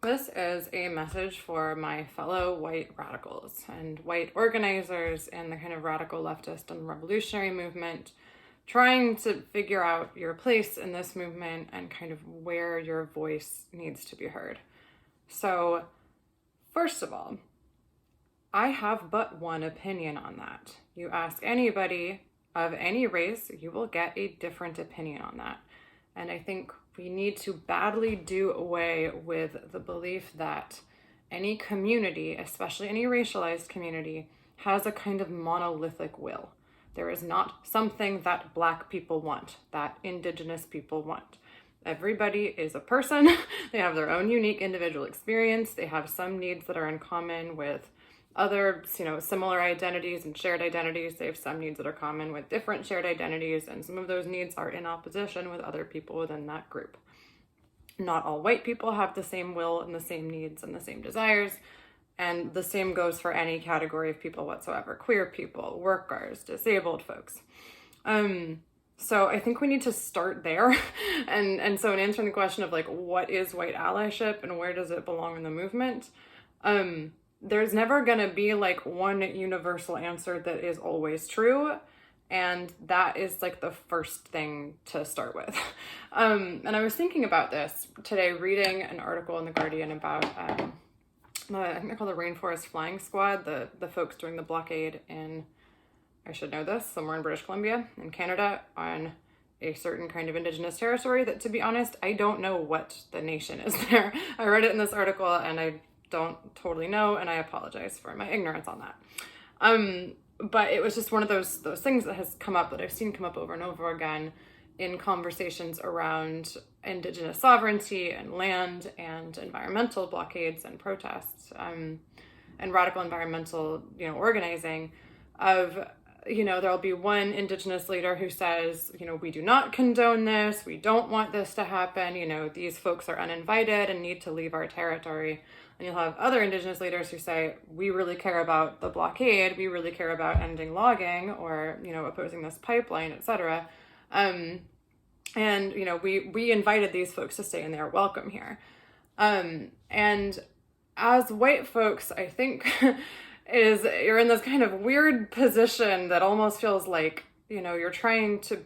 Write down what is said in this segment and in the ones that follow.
This is a message for my fellow white radicals and white organizers in the kind of radical leftist and revolutionary movement, trying to figure out your place in this movement and kind of where your voice needs to be heard. So, first of all, I have but one opinion on that. You ask anybody of any race, you will get a different opinion on that. And I think we need to badly do away with the belief that any community, especially any racialized community, has a kind of monolithic will. There is not something that Black people want, that Indigenous people want. Everybody is a person. They have their own unique individual experience. They have some needs that are in common with other, similar identities and shared identities. They have some needs that are common with different shared identities, and some of those needs are in opposition with other people within that group. Not all white people have the same will and the same needs and the same desires, and the same goes for any category of people whatsoever: queer people, workers, disabled folks. So I think we need to start there. And so in answering the question of what is white allyship and where does it belong in the movement, there's never going to be one universal answer that is always true. And that is the first thing to start with. And I was thinking about this today, reading an article in The Guardian about, I think they're called the Rainforest Flying Squad, the folks doing the blockade in, I should know this, somewhere in British Columbia in Canada on a certain kind of Indigenous territory that, to be honest, I don't know what the nation is there. I read it in this article and I don't totally know, and I apologize for my ignorance on that. But it was just one of those things that has come up, that I've seen come up over and over again in conversations around Indigenous sovereignty and land and environmental blockades and protests, and radical environmental, organizing of, there'll be one Indigenous leader who says, we do not condone this, we don't want this to happen, these folks are uninvited and need to leave our territory. And you'll have other Indigenous leaders who say, we really care about the blockade, we really care about ending logging or, opposing this pipeline, etc. And, we invited these folks to stay and they're welcome here. And as white folks, I think you're in this kind of weird position that almost feels like, you're trying to,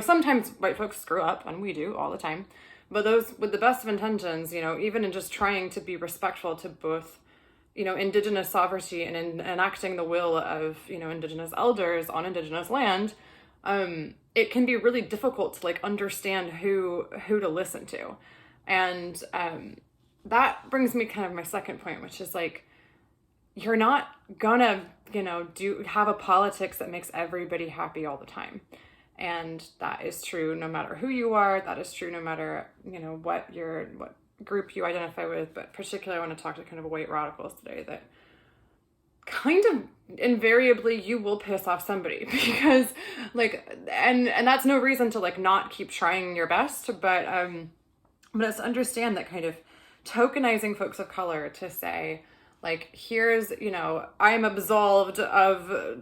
sometimes white folks screw up, and we do all the time. But those with the best of intentions, even in just trying to be respectful to both, Indigenous sovereignty and in enacting the will of, Indigenous elders on Indigenous land, it can be really difficult to understand who to listen to. And that brings me kind of my second point, which is you're not gonna, have a politics that makes everybody happy all the time. And that is true no matter who you are. That is true no matter, what group you identify with. But particularly I want to talk to kind of white radicals today that kind of invariably you will piss off somebody because and that's no reason to not keep trying your best. But it's to understand that kind of tokenizing folks of color to say, here's, I'm absolved of,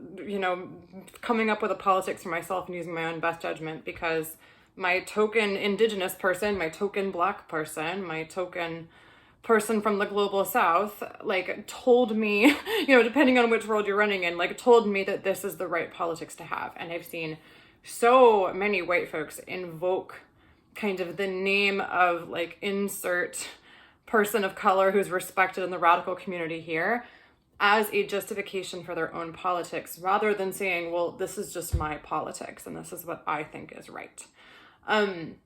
coming up with a politics for myself and using my own best judgment because my token Indigenous person, my token Black person, my token person from the global South, told me, depending on which world you're running in, told me that this is the right politics to have. And I've seen so many white folks invoke kind of the name of insert person of color who's respected in the radical community here as a justification for their own politics, rather than saying, well, this is just my politics and this is what I think is right. And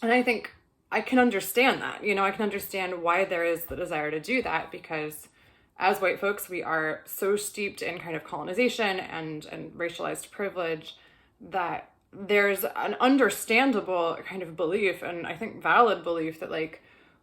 I think I can understand that, I can understand why there is the desire to do that, because as white folks, we are so steeped in kind of colonization and racialized privilege that there's an understandable kind of belief, and I think valid belief, that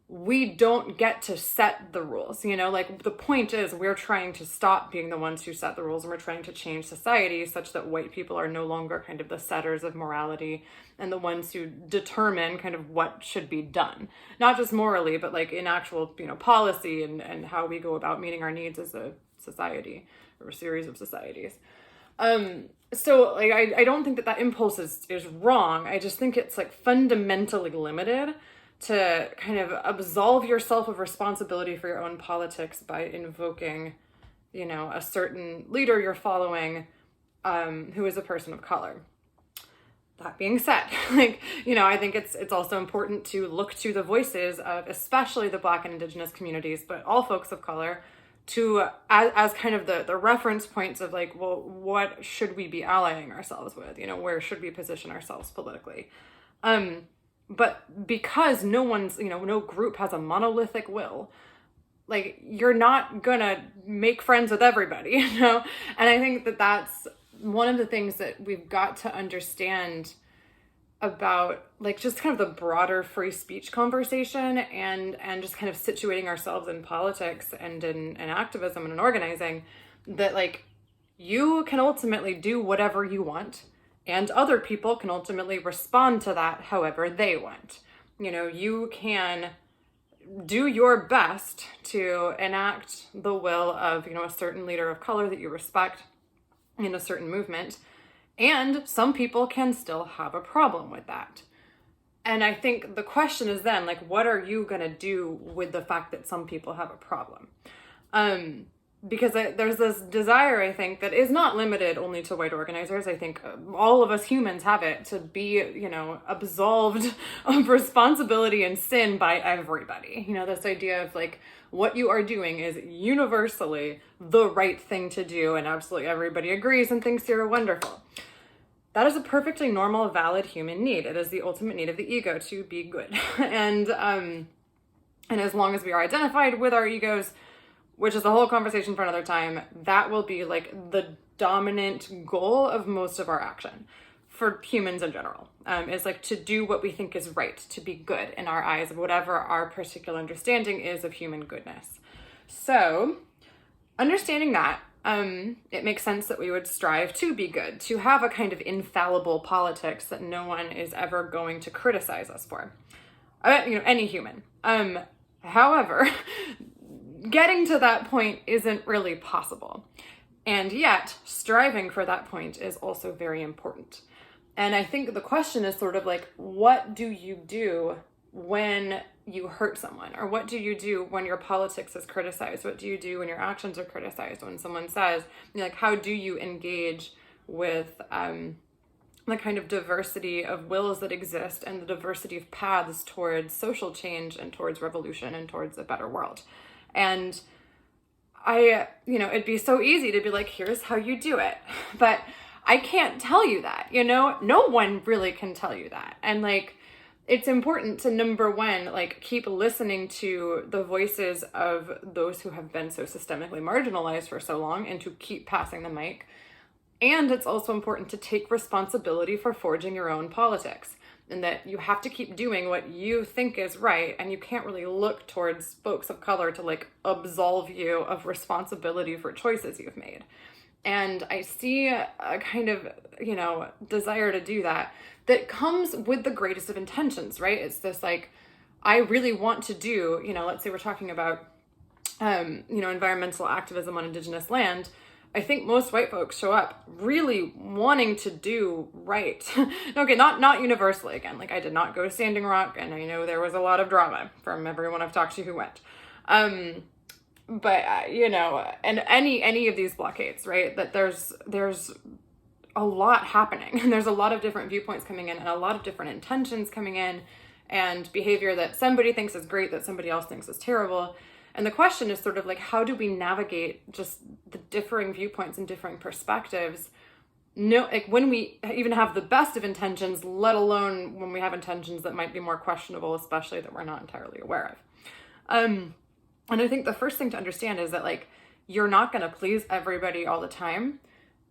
we don't get to set the rules, the point is we're trying to stop being the ones who set the rules, and we're trying to change society such that white people are no longer kind of the setters of morality and the ones who determine kind of what should be done, not just morally, but in actual, policy and how we go about meeting our needs as a society or a series of societies. So I don't think that impulse is wrong. I just think it's fundamentally limited to kind of absolve yourself of responsibility for your own politics by invoking, a certain leader you're following, who is a person of color. That being said, I think it's also important to look to the voices of especially the Black and Indigenous communities, but all folks of color, as kind of the reference points of well, what should we be allying ourselves with? Where should we position ourselves politically? But because no group has a monolithic will, you're not gonna make friends with everybody, And I think that's one of the things that we've got to understand about just kind of the broader free speech conversation and just kind of situating ourselves in politics and in activism and in organizing, that you can ultimately do whatever you want and other people can ultimately respond to that however they want. You can do your best to enact the will of a certain leader of color that you respect in a certain movement, and some people can still have a problem with that. And I think the question is then, what are you gonna do with the fact that some people have a problem? Because there's this desire, I think, that is not limited only to white organizers. I think all of us humans have it, to be, absolved of responsibility and sin by everybody. This idea of what you are doing is universally the right thing to do, and absolutely everybody agrees and thinks you're wonderful. That is a perfectly normal, valid human need. It is the ultimate need of the ego to be good. And as long as we are identified with our egos, which is a whole conversation for another time, that will be the dominant goal of most of our action for humans in general, is to do what we think is right, to be good in our eyes, of whatever our particular understanding is of human goodness. So understanding that, it makes sense that we would strive to be good, to have a kind of infallible politics that no one is ever going to criticize us for. Any human. However, getting to that point isn't really possible. And yet, striving for that point is also very important. And I think the question is sort of what do you do when you hurt someone? Or what do you do when your politics is criticized? What do you do when your actions are criticized? When someone says, how do you engage with the kind of diversity of wills that exist and the diversity of paths towards social change and towards revolution and towards a better world? And it'd be so easy to be here's how you do it. But I can't tell you that, no one really can tell you that. And it's important to, number one, keep listening to the voices of those who have been so systemically marginalized for so long and to keep passing the mic. And it's also important to take responsibility for forging your own politics, and that you have to keep doing what you think is right, and you can't really look towards folks of color to absolve you of responsibility for choices you've made. And I see a kind of, desire to do that comes with the greatest of intentions, right? It's this I really want to do, let's say we're talking about, environmental activism on Indigenous land. I think most white folks show up really wanting to do right. Okay, not universally, again. I did not go to Standing Rock, and I know there was a lot of drama from everyone I've talked to who went. But and any of these blockades, right? That there's a lot happening, and there's a lot of different viewpoints coming in, and a lot of different intentions coming in, and behavior that somebody thinks is great that somebody else thinks is terrible. And the question is sort of how do we navigate just the differing viewpoints and differing perspectives? When we even have the best of intentions, let alone when we have intentions that might be more questionable, especially that we're not entirely aware of. And I think the first thing to understand is that you're not going to please everybody all the time,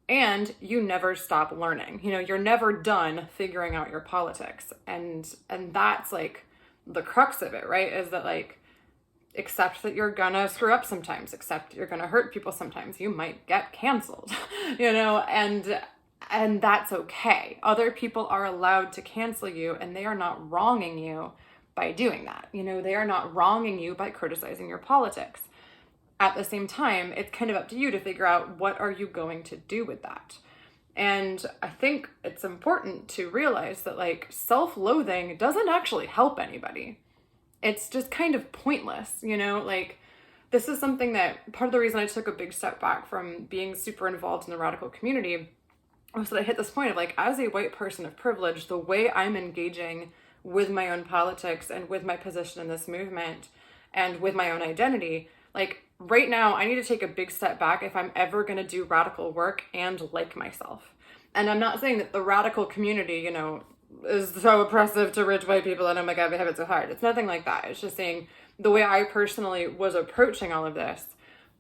and you never stop learning. You're never done figuring out your politics. And that's the crux of it, right? Is that accept that you're gonna screw up sometimes, accept you're gonna hurt people sometimes, you might get canceled, and that's okay. Other people are allowed to cancel you, and they are not wronging you by doing that. They are not wronging you by criticizing your politics. At the same time, it's kind of up to you to figure out what are you going to do with that. And I think it's important to realize that self-loathing doesn't actually help anybody. it's just kind of pointless, you know? Like, this is something that part of the reason I took a big step back from being super involved in the radical community was that I hit this point of like, as a white person of privilege, the way I'm engaging with my own politics and with my position in this movement and with my own identity, like right now, I need to take a big step back if I'm ever going to do radical work and like myself. And I'm not saying that the radical community, you know, is so oppressive to rich white people and oh my God, we have it so hard. It's nothing like that. It's just saying the way I personally was approaching all of this,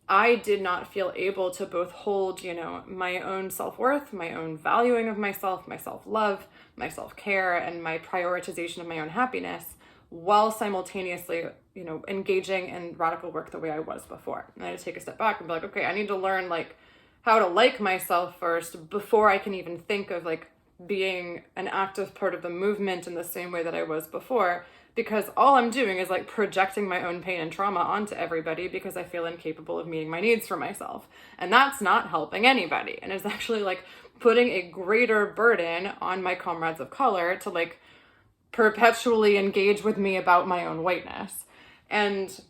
I did not feel able to both hold, you know, my own self-worth, my own valuing of myself, my self-love, my self-care, and my prioritization of my own happiness while simultaneously, you know, engaging in radical work the way I was before. And I had to take a step back and be like, okay, I need to learn like how to like myself first before I can even think of like being an active part of the movement in the same way that I was before, because all I'm doing is like projecting my own pain and trauma onto everybody because I feel incapable of meeting my needs for myself. And that's not helping anybody. And it's actually like putting a greater burden on my comrades of color to like perpetually engage with me about my own whiteness. And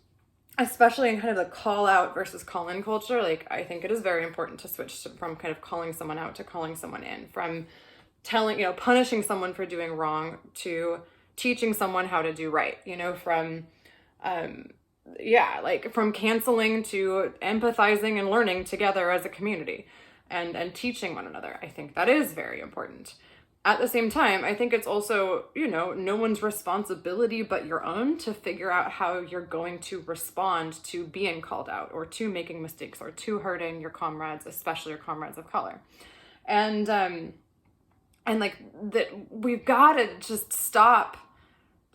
especially in kind of the call out versus call in culture, like I think it is very important to switch from kind of calling someone out to calling someone in, from telling, you know, punishing someone for doing wrong to teaching someone how to do right, you know, from, like from canceling to empathizing and learning together as a community and teaching one another. I think that is very important. At the same time, I think it's also, you know, no one's responsibility but your own to figure out how you're going to respond to being called out or to making mistakes or to hurting your comrades, especially your comrades of color. And like that we've got to just stop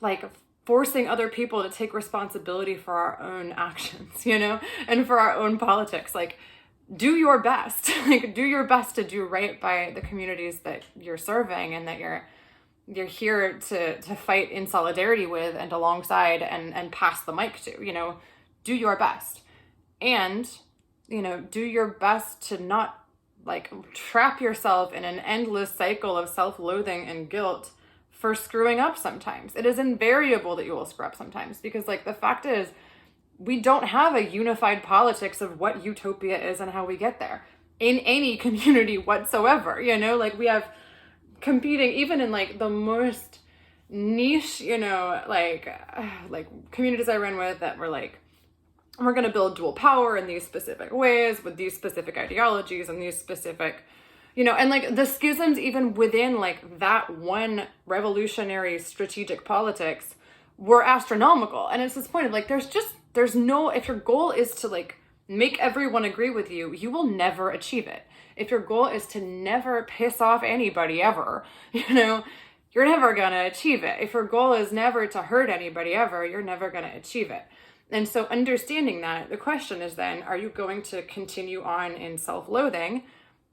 like forcing other people to take responsibility for our own actions, you know, and for our own politics. Like, do your best, like do your best to do right by the communities that you're serving and that you're here to fight in solidarity with and alongside and pass the mic to, you know, do your best. And, you know, do your best to not like trap yourself in an endless cycle of self-loathing and guilt for screwing up sometimes. It is invariable that you will screw up sometimes because like the fact is we don't have a unified politics of what utopia is and how we get there in any community whatsoever, you know, like we have competing even in like the most niche, you know, like communities I ran with that were like, we're going to build dual power in these specific ways with these specific ideologies and these specific, you know, and like the schisms even within like that one revolutionary strategic politics were astronomical. And it's this point of like, there's no, if your goal is to like make everyone agree with you, you will never achieve it. If your goal is to never piss off anybody ever, you know, you're never going to achieve it. If your goal is never to hurt anybody ever, you're never going to achieve it. And so understanding that, the question is then, are you going to continue on in self-loathing,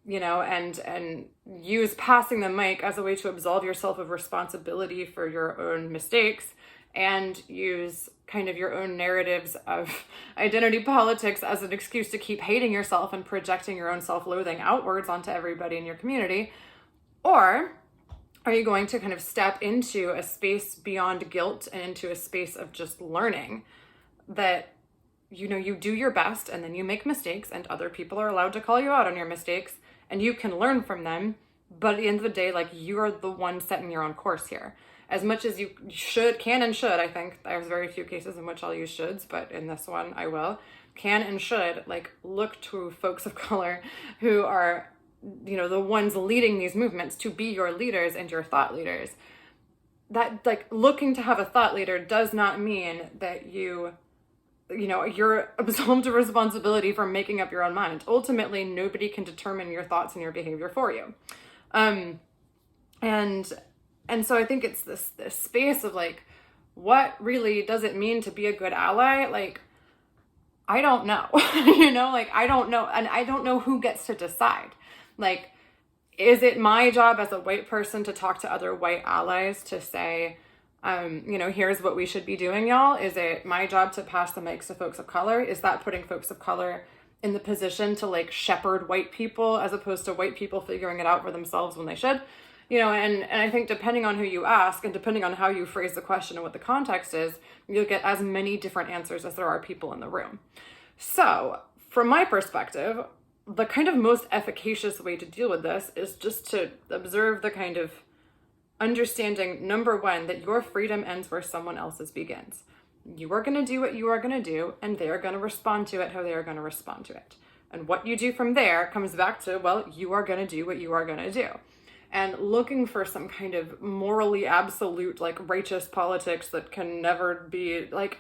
you know, and use passing the mic as a way to absolve yourself of responsibility for your own mistakes and use kind of your own narratives of identity politics as an excuse to keep hating yourself and projecting your own self-loathing outwards onto everybody in your community? Or are you going to kind of step into a space beyond guilt and into a space of just learning that, you know, you do your best and then you make mistakes and other people are allowed to call you out on your mistakes and you can learn from them. But at the end of the day, like you're the one setting your own course here. As much as you can and should, I think there's very few cases in which I'll use shoulds, but in this one I will, can and should like look to folks of color who are, you know, the ones leading these movements to be your leaders and your thought leaders. That like looking to have a thought leader does not mean that you know, you're absolved of responsibility for making up your own mind. Ultimately, nobody can determine your thoughts and your behavior for you. And so I think it's this space of like, what really does it mean to be a good ally? Like, I don't know, you know, like, I don't know. And I don't know who gets to decide. Like, is it my job as a white person to talk to other white allies to say, you know, here's what we should be doing, y'all? Is it my job to pass the mics to folks of color? Is that putting folks of color in the position to like shepherd white people as opposed to white people figuring it out for themselves when they should? And I think depending on who you ask and depending on how you phrase the question and what the context is, you'll get as many different answers as there are people in the room. So from my perspective, the kind of most efficacious way to deal with this is just to observe the kind of understanding, number one, that your freedom ends where someone else's begins. You are going to do what you are going to do, and they are going to respond to it how they are going to respond to it. And what you do from there comes back to, well, you are going to do what you are going to do. And looking for some kind of morally absolute, like, righteous politics that can never be, like,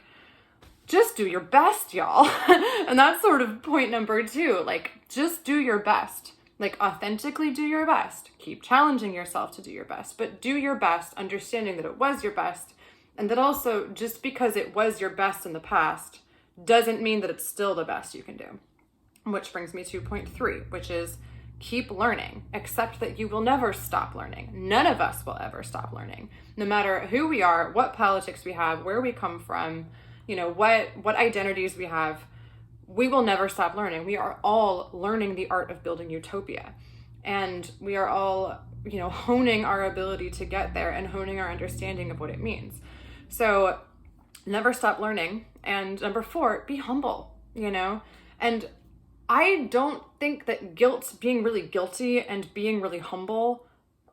just do your best, y'all. And that's sort of point number two. Like, just do your best. Like, authentically do your best. Keep challenging yourself to do your best, but do your best, understanding that it was your best, and that also, just because it was your best in the past doesn't mean that it's still the best you can do. Which brings me to point three, which is keep learning. Accept that you will never stop learning. None of us will ever stop learning. No matter who we are, what politics we have, where we come from, what identities we have, we will never stop learning. We are all learning the art of building utopia. And we are all, honing our ability to get there and honing our understanding of what it means. So never stop learning. And number four, be humble, And I don't think that being really guilty and being really humble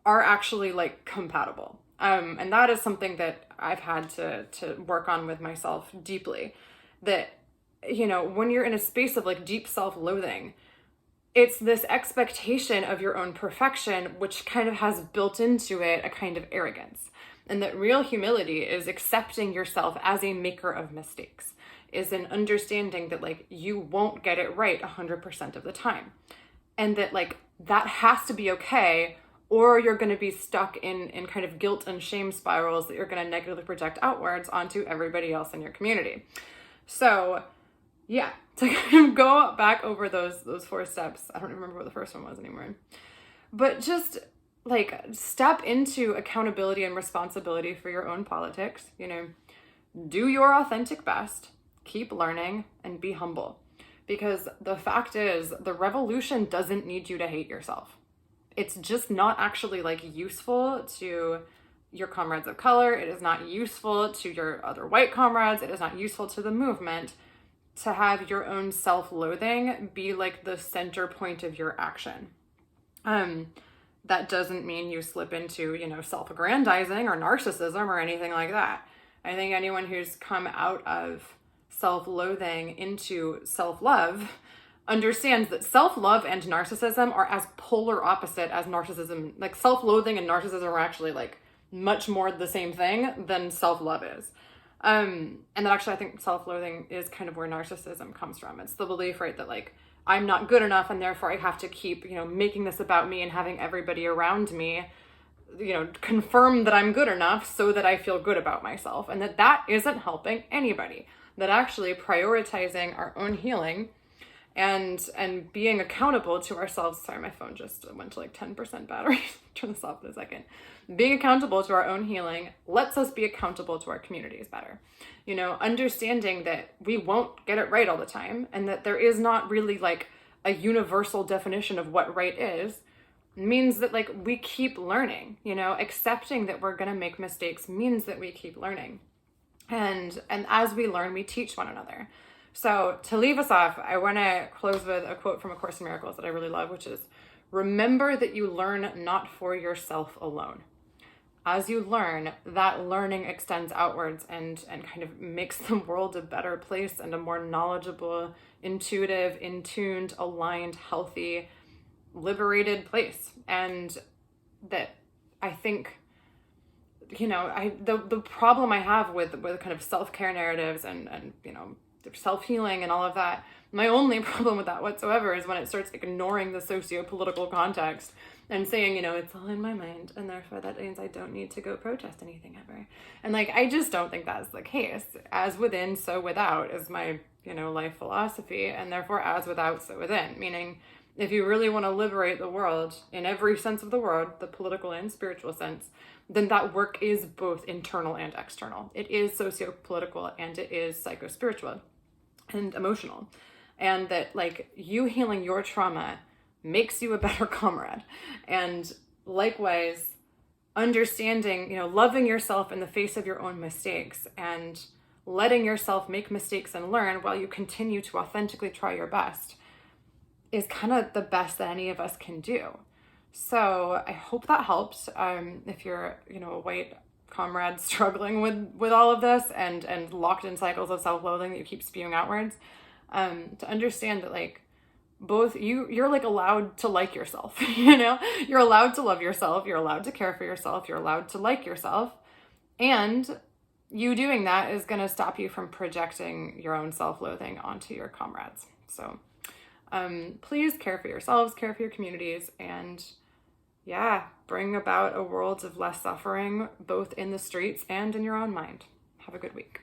are actually like compatible. And that is something that I've had to work on with myself deeply. That, when you're in a space of like deep self-loathing, it's this expectation of your own perfection, which kind of has built into it a kind of arrogance. And that real humility is accepting yourself as a maker of mistakes, is an understanding that like you won't get it right 100% of the time. And that like that has to be okay, or you're going to be stuck in kind of guilt and shame spirals that you're going to negatively project outwards onto everybody else in your community. So yeah, to kind of go back over those four steps. I don't remember what the first one was anymore. But just like step into accountability and responsibility for your own politics, do your authentic best, keep learning, and be humble. Because the fact is, the revolution doesn't need you to hate yourself. It's just not actually like useful to your comrades of color. It is not useful to your other white comrades. It is not useful to the movement to have your own self-loathing be like the center point of your action. That doesn't mean you slip into, self-aggrandizing or narcissism or anything like that. I think anyone who's come out of self-loathing into self-love understands that self-love and narcissism are as polar opposite as narcissism. Like self-loathing and narcissism are actually like much more the same thing than self-love is. And that actually I think self-loathing is kind of where narcissism comes from. It's the belief, right, that like I'm not good enough and therefore I have to keep, making this about me and having everybody around me, confirm that I'm good enough so that I feel good about myself, and that isn't helping anybody. That actually prioritizing our own healing and being accountable to ourselves. Sorry, my phone just went to like 10% battery. Turn this off in a second. Being accountable to our own healing lets us be accountable to our communities better. Understanding that we won't get it right all the time, and that there is not really like a universal definition of what right is, means that like we keep learning. Accepting that we're gonna make mistakes means that we keep learning. And as we learn, we teach one another. So to leave us off, I want to close with a quote from A Course in Miracles that I really love, which is, remember that you learn not for yourself alone. As you learn, that learning extends outwards and kind of makes the world a better place and a more knowledgeable, intuitive, in-tuned, aligned, healthy, liberated place. And that I think, the problem I have with kind of self-care narratives and self-healing and all of that, my only problem with that whatsoever is when it starts ignoring the socio-political context and saying, it's all in my mind, and therefore that means I don't need to go protest anything ever. And I just don't think that's the case. As within, so without is my, life philosophy, and therefore as without, so within. Meaning, if you really want to liberate the world in every sense of the word, the political and spiritual sense, then that work is both internal and external. It is socio-political and it is psycho-spiritual and emotional. And that you healing your trauma makes you a better comrade. And likewise, understanding, loving yourself in the face of your own mistakes and letting yourself make mistakes and learn while you continue to authentically try your best is kind of the best that any of us can do. So I hope that helps. If you're, a white comrade struggling with all of this and locked in cycles of self-loathing that you keep spewing outwards, to understand that like both you're like allowed to like yourself, you're allowed to love yourself, you're allowed to care for yourself, you're allowed to like yourself, and you doing that is going to stop you from projecting your own self-loathing onto your comrades. So please care for yourselves, care for your communities, and bring about a world of less suffering, both in the streets and in your own mind. Have a good week.